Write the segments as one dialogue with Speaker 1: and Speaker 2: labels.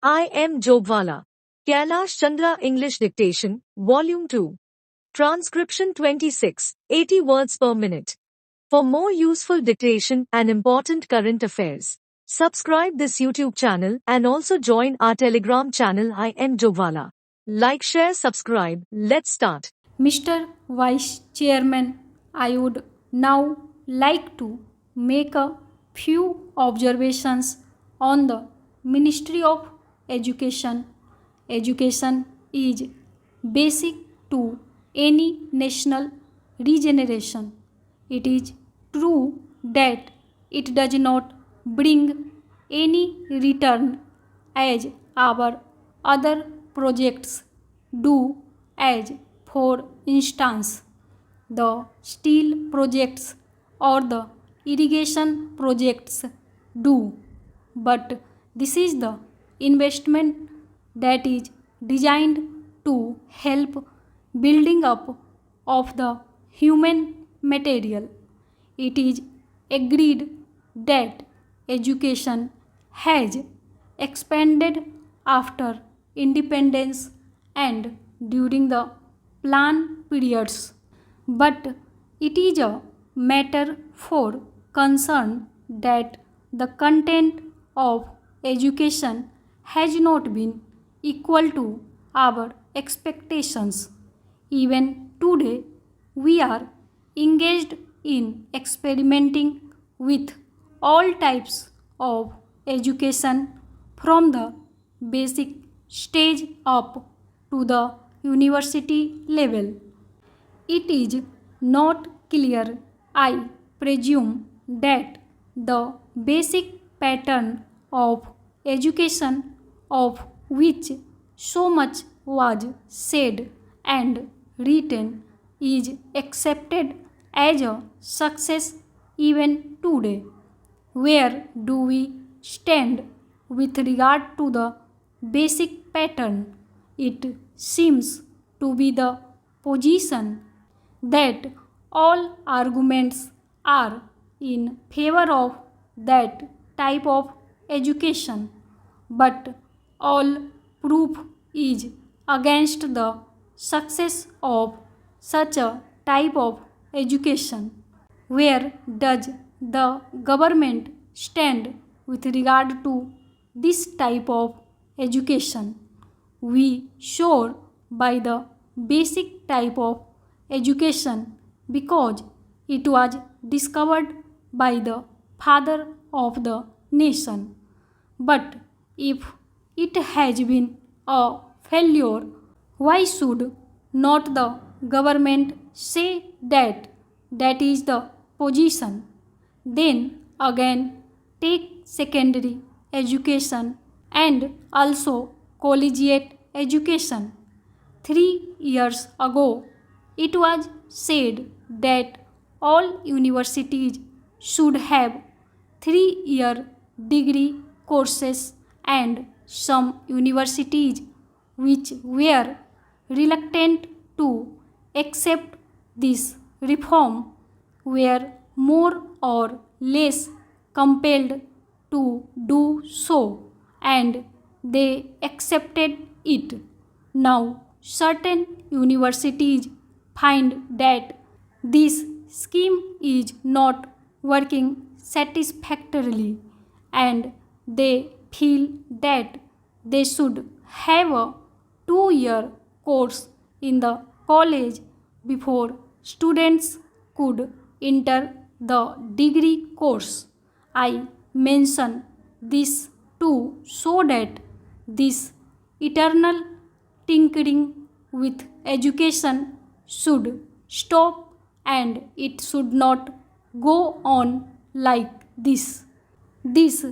Speaker 1: I am Jogwala. Kailash Chandra English Dictation, Volume 2. Transcription 26, 80 words per minute. For more useful dictation and important current affairs, subscribe this YouTube channel and also join our Telegram channel I am Jogwala. Like, share, subscribe. Let's start.
Speaker 2: Mr. Vice Chairman, I would now like to make a few observations on the Ministry of Education. Education is basic to any national regeneration. It is true that it does not bring any return as our other projects do, as for instance the steel projects or the irrigation projects do. But this is the investment that is designed to help building up of the human material. It is agreed that education has expanded after independence and during the plan periods, but it is a matter for concern that the content of education has not been equal to our expectations. Even today, we are engaged in experimenting with all types of education from the basic stage up to the university level. It is not clear, I presume, that the basic pattern of education of which so much was said and written is accepted as a success even today. Where do we stand with regard to the basic pattern? It seems to be the position that all arguments are in favor of that type of education, but all proof is against the success of such a type of education. Where does the government stand with regard to this type of education? We sure by the basic type of education because it was discovered by the father of the nation. But if it has been a failure, why should not the government say that that is the position? Then again take secondary education and also collegiate education. 3 years ago, it was said that all universities should have 3-year degree courses, and some universities which were reluctant to accept this reform were more or less compelled to do so, and they accepted it. Now, certain universities find that this scheme is not working satisfactorily, and they feel that they should have a 2-year course in the college before students could enter the degree course. I mention this too so that this eternal tinkering with education should stop, and it should not go on like this. This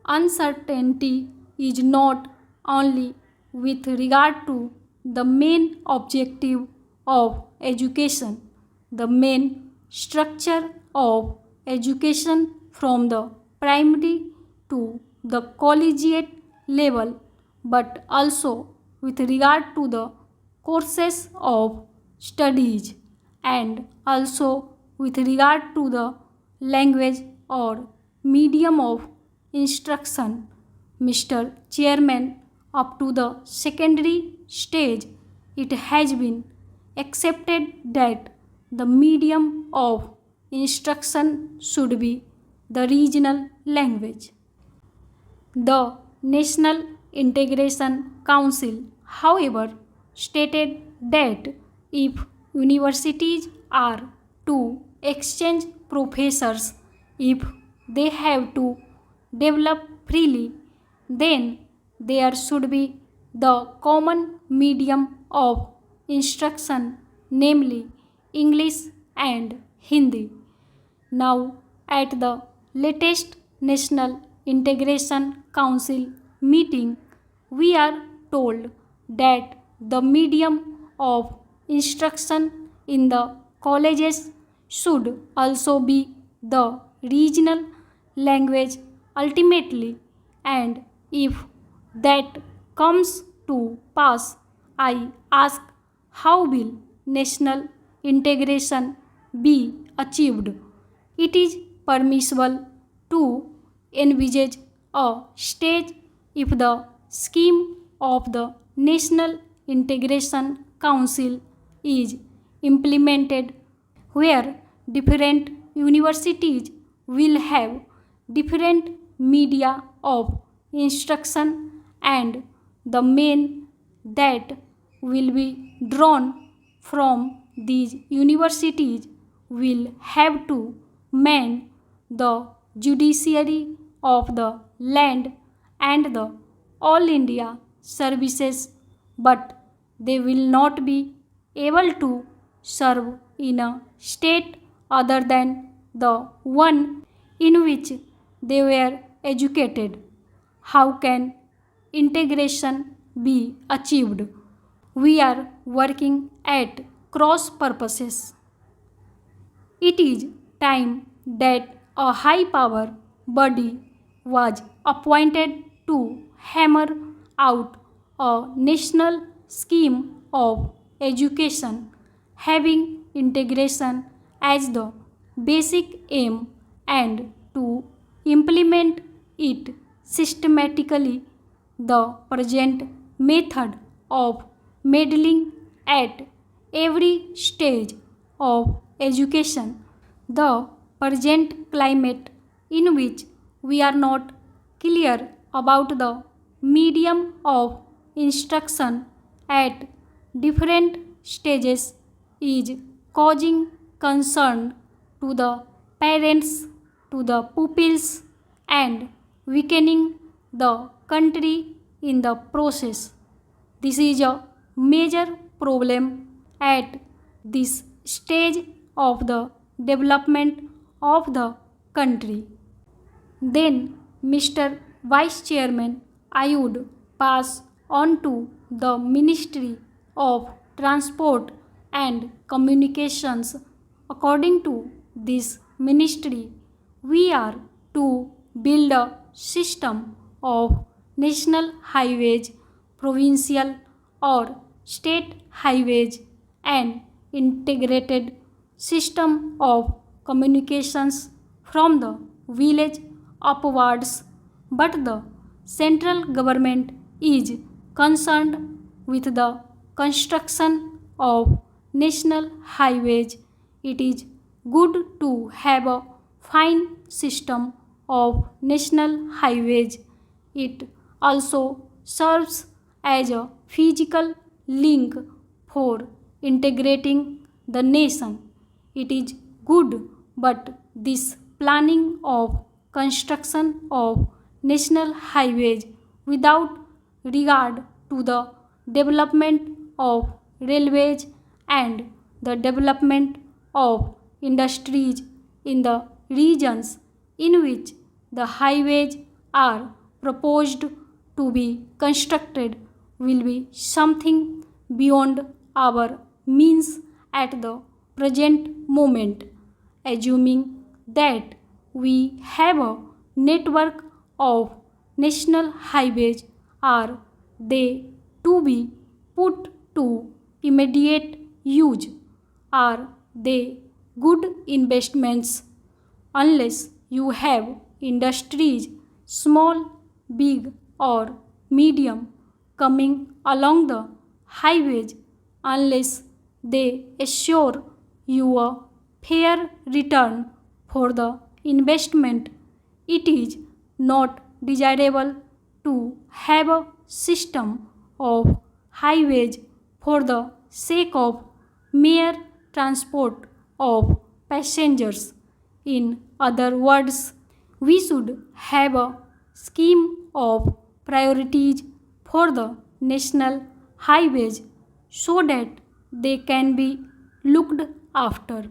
Speaker 2: uncertainty is not only with regard to the main objective of education, the main structure of education from the primary to the collegiate level, but also with regard to the courses of studies and also with regard to the language or medium of instruction. Mr. Chairman, up to the secondary stage, it has been accepted that the medium of instruction should be the regional language. The National Integration Council, however, stated that if universities are to exchange professors, if they have to develop freely, then there should be the common medium of instruction, namely English and Hindi. Now, at the latest National Integration Council meeting, we are told that the medium of instruction in the colleges should also be the regional language ultimately, and if that comes to pass, I ask, how will national integration be achieved? It is permissible to envisage a stage if the scheme of the National Integration Council is implemented, where different universities will have different media of instruction, and the main that will be drawn from these universities will have to man the judiciary of the land and the all India services, but they will not be able to serve in a state other than the one in which they were educated. How can integration be achieved? We are working at cross purposes. It is time that a high power body was appointed to hammer out a national scheme of education having integration as the basic aim and to implement it systematically. The present method of meddling at every stage of education, the present climate in which we are not clear about the medium of instruction at different stages, is causing concern to the parents, to the pupils, and weakening the country in the process. This is a major problem at this stage of the development of the country. Then, Mr. Vice Chairman, I would pass on to the Ministry of Transport and Communications. According to this ministry, we are to build a system of national highways, provincial or state highways, and integrated system of communications from the village upwards, but the central government is concerned with the construction of national highways. It is good to have a fine system of national highways. It also serves as a physical link for integrating the nation. It is good, but this planning of construction of national highways without regard to the development of railways and the development of industries in the regions in which the highways are proposed to be constructed will be something beyond our means at the present moment. Assuming that we have a network of national highways, are they to be put to immediate use? Are they good investments? Unless you have industries, small, big, or medium, coming along the highways unless they assure you a fair return for the investment. It is not desirable to have a system of highways for the sake of mere transport of passengers. In other words, we should have a scheme of priorities for the national highways so that they can be looked after.